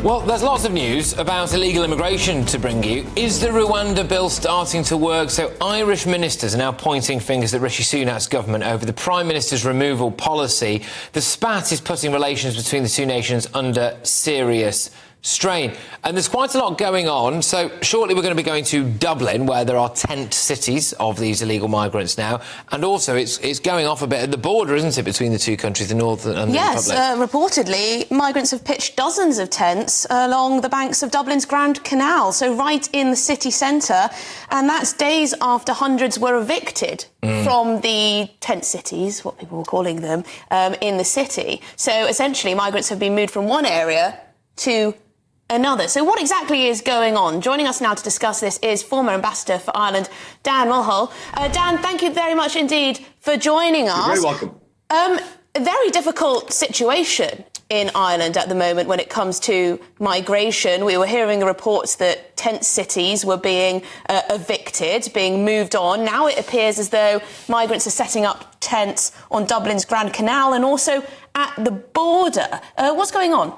Well, there's lots of news about illegal immigration to bring you. Is the Rwanda bill starting to work? So Irish ministers are now pointing fingers at Rishi Sunak's government over the Prime Minister's removal policy. The spat is putting relations between the two nations under serious strain. And there's quite a lot going on. So shortly we're going to be going to Dublin, where there are tent cities of these illegal migrants now. And also it's going off a bit at the border, isn't it, between the two countries, the North and the Yes, reportedly, migrants have pitched dozens of tents along the banks of Dublin's Grand Canal, so right in the city centre. And that's days after hundreds were evicted from the tent cities, what people were calling them, in the city. So essentially, migrants have been moved from one area to another. So what exactly is going on? Joining us now to discuss this is former Ambassador for Ireland, Dan Mulhall. Dan, thank you very much indeed for joining us. You're very welcome. A very difficult situation in Ireland at the moment when it comes to migration. We were hearing reports that tent cities were being evicted, being moved on. Now it appears as though migrants are setting up tents on Dublin's Grand Canal and also at the border. What's going on?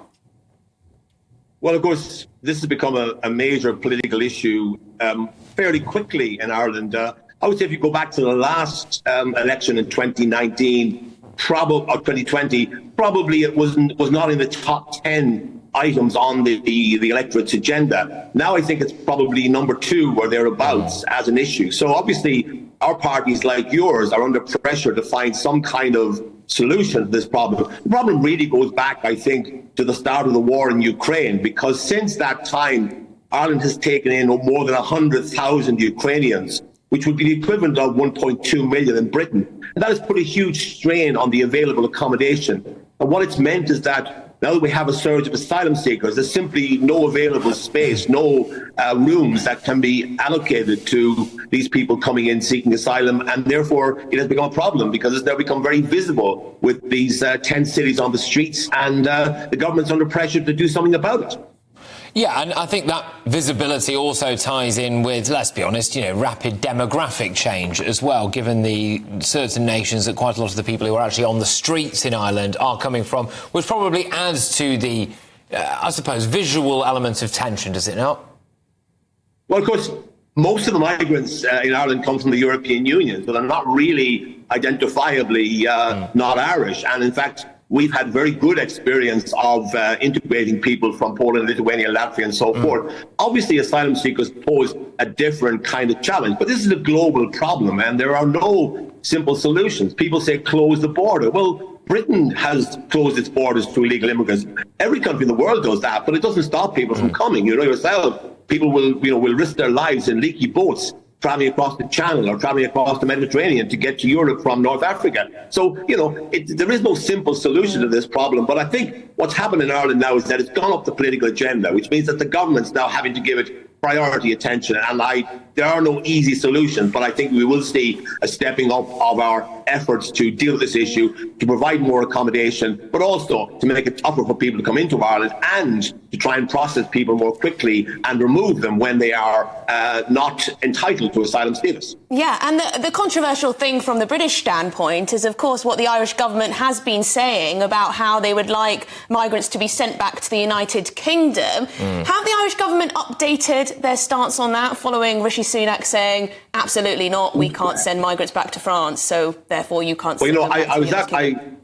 Well, of course, this has become a major political issue fairly quickly in Ireland. I would say if you go back to the last election in 2019, or 2020, probably it was not in the top 10 items on the electorate's agenda. Now I think it's probably number 2 or thereabouts as an issue. So obviously our parties like yours are under pressure to find some kind of solution to this problem. The problem really goes back, I think, to the start of the war in Ukraine, because since that time, Ireland has taken in more than 100,000 Ukrainians, which would be the equivalent of 1.2 million in Britain. And that has put a huge strain on the available accommodation. And what it's meant is that now that we have a surge of asylum seekers, there's simply no available space, no rooms that can be allocated to these people coming in seeking asylum. And therefore, it has become a problem because it's now become very visible with these tent cities on the streets. And the government's under pressure to do something about it. Yeah, and I think that visibility also ties in with, let's be honest, rapid demographic change as well, given the certain nations that quite a lot of the people who are actually on the streets in Ireland are coming from, which probably adds to the, I suppose, visual element of tension, does it not? Well, of course, most of the migrants in Ireland come from the European Union, so they're not really identifiably not Irish. And in fact, we've had very good experience of integrating people from Poland, Lithuania, Latvia, and so forth. Obviously, asylum seekers pose a different kind of challenge, but this is a global problem, and there are no simple solutions. People say close the border. Well, Britain has closed its borders to illegal immigrants. Every country in the world does that, but it doesn't stop people from coming. You know yourself, people will risk their lives in leaky boats traveling across the Channel or traveling across the Mediterranean to get to Europe from North Africa. So, there is no simple solution to this problem. But I think what's happened in Ireland now is that it's gone up the political agenda, which means that the government's now having to give it priority attention. And there are no easy solutions, but I think we will see a stepping up of our efforts to deal with this issue, to provide more accommodation, but also to make it tougher for people to come into Ireland and to try and process people more quickly and remove them when they are not entitled to asylum status. Yeah, and the controversial thing from the British standpoint is, of course, what the Irish government has been saying about how they would like migrants to be sent back to the United Kingdom. Have the Irish government updated their stance on that following Rishi Sunak saying, absolutely not, we can't send migrants back to France, so therefore you can't send them back to the United Kingdom?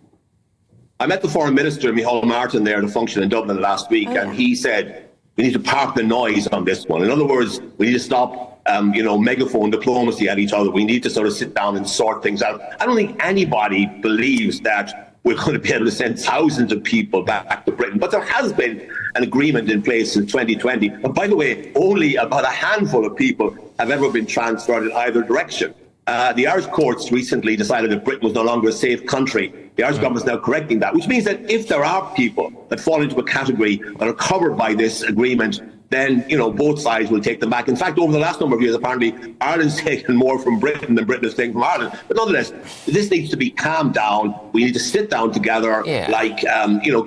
I met the Foreign Minister, Mulhall, there at a function in Dublin last week, and he said, we need to park the noise on this one. In other words, we need to stop megaphone diplomacy at each other. We need to sort of sit down and sort things out. I don't think anybody believes that we're going to be able to send thousands of people back to Britain. But there has been an agreement in place since 2020. And by the way, only about a handful of people have ever been transferred in either direction. The Irish courts recently decided that Britain was no longer a safe country. The Irish government is now correcting that, which means that if there are people that fall into a category that are covered by this agreement, then, both sides will take them back. In fact, over the last number of years, apparently, Ireland's taken more from Britain than Britain has taken from Ireland. But nonetheless, this needs to be calmed down. We need to sit down together like,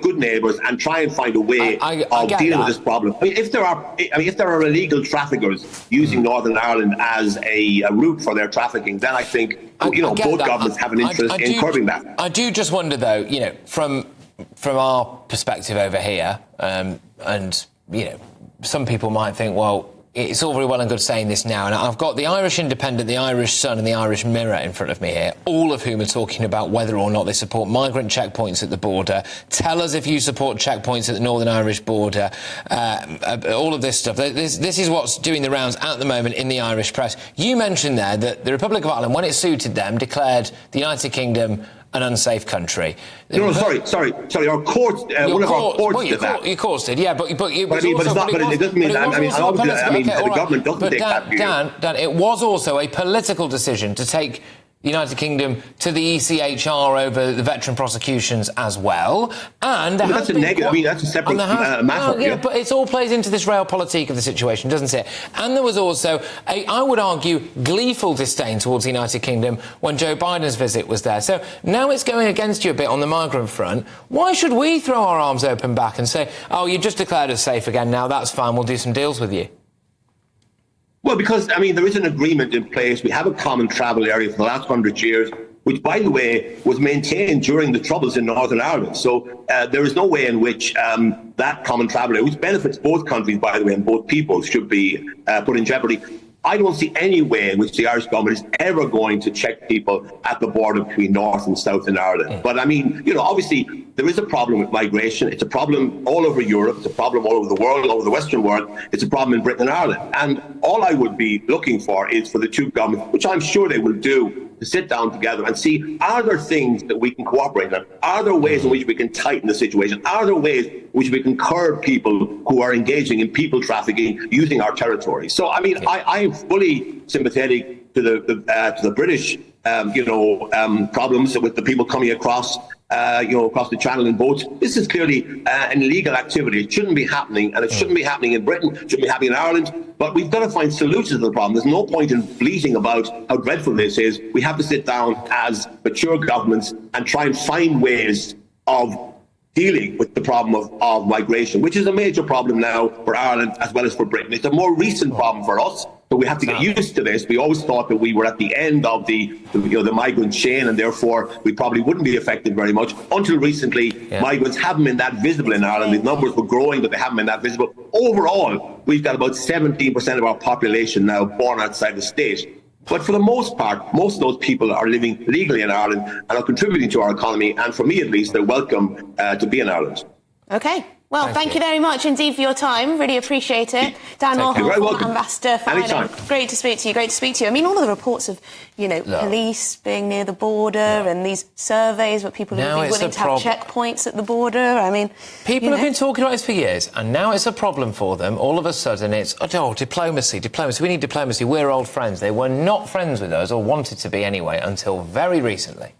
good neighbours and try and find a way of dealing with this problem. I mean, if there are illegal traffickers using Northern Ireland as a route for their trafficking, then I think, both governments have an interest in curbing that. I do just wonder, though, from from our perspective over here, and, you know, some people might think, well, it's all very well and good saying this now, and I've got the Irish Independent, the Irish Sun and the Irish Mirror in front of me here, all of whom are talking about whether or not they support migrant checkpoints at the border. Tell us if you support checkpoints at the Northern Irish border. All of this stuff. This is what's doing the rounds at the moment in the Irish press. You mentioned there that the Republic of Ireland, when it suited them, declared the United Kingdom an unsafe country. No, sorry. Our courts, one of our courts did that. Your courts did, yeah, but it it doesn't mean that. The government doesn't take that view. Dan, it was also a political decision to take the United Kingdom to the ECHR over the veteran prosecutions as well, and that's a negative. I mean, that's a separate matter. Yeah, but it all plays into this realpolitik of the situation, doesn't it? And there was also I would argue, gleeful disdain towards the United Kingdom when Joe Biden's visit was there. So now it's going against you a bit on the migrant front. Why should we throw our arms open back and say, "Oh, you just declared us safe again? Now that's fine. We'll do some deals with you"? Well, because, I mean, there is an agreement in place. We have a common travel area for the last 100 years, which, by the way, was maintained during the Troubles in Northern Ireland. So there is no way in which that common travel area, which benefits both countries, by the way, and both peoples, should be put in jeopardy. I don't see any way in which the Irish government is ever going to check people at the border between North and South in Ireland. But I mean, you know, obviously there is a problem with migration. It's a problem all over Europe. It's a problem all over the world, all over the Western world. It's a problem in Britain and Ireland. And all I would be looking for is for the two governments, which I'm sure they will do, to sit down together and see, are there things that we can cooperate on? Are there ways in which we can tighten the situation? Are there ways in which we can curb people who are engaging in people trafficking using our territory? So, I mean, I am fully sympathetic to the British, problems with the people coming across across the channel in boats. This is clearly an illegal activity. It shouldn't be happening, and it shouldn't be happening in Britain, it shouldn't be happening in Ireland. But we've got to find solutions to the problem. There's no point in bleating about how dreadful this is. We have to sit down as mature governments and try and find ways of dealing with the problem of migration, which is a major problem now for Ireland as well as for Britain. It's a more recent problem for us, so we have to get used to this. We always thought that we were at the end of the migrant chain, and therefore we probably wouldn't be affected very much. Until recently, migrants haven't been that visible in Ireland. The numbers were growing, but they haven't been that visible. Overall, we've got about 17% of our population now born outside the state. But for the most part, most of those people are living legally in Ireland and are contributing to our economy. And for me, at least, they're welcome to be in Ireland. OK. Well, thank you very much indeed for your time. Really appreciate it. Dan Mulhall, Ambassador for Ireland. Great to speak to you. Great to speak to you. I mean, all of the reports of, police being near the border and these surveys where people are willing to have checkpoints at the border. I mean, people have been talking about this for years, and now it's a problem for them. All of a sudden, it's diplomacy. We need diplomacy. We're old friends. They were not friends with us, or wanted to be anyway, until very recently.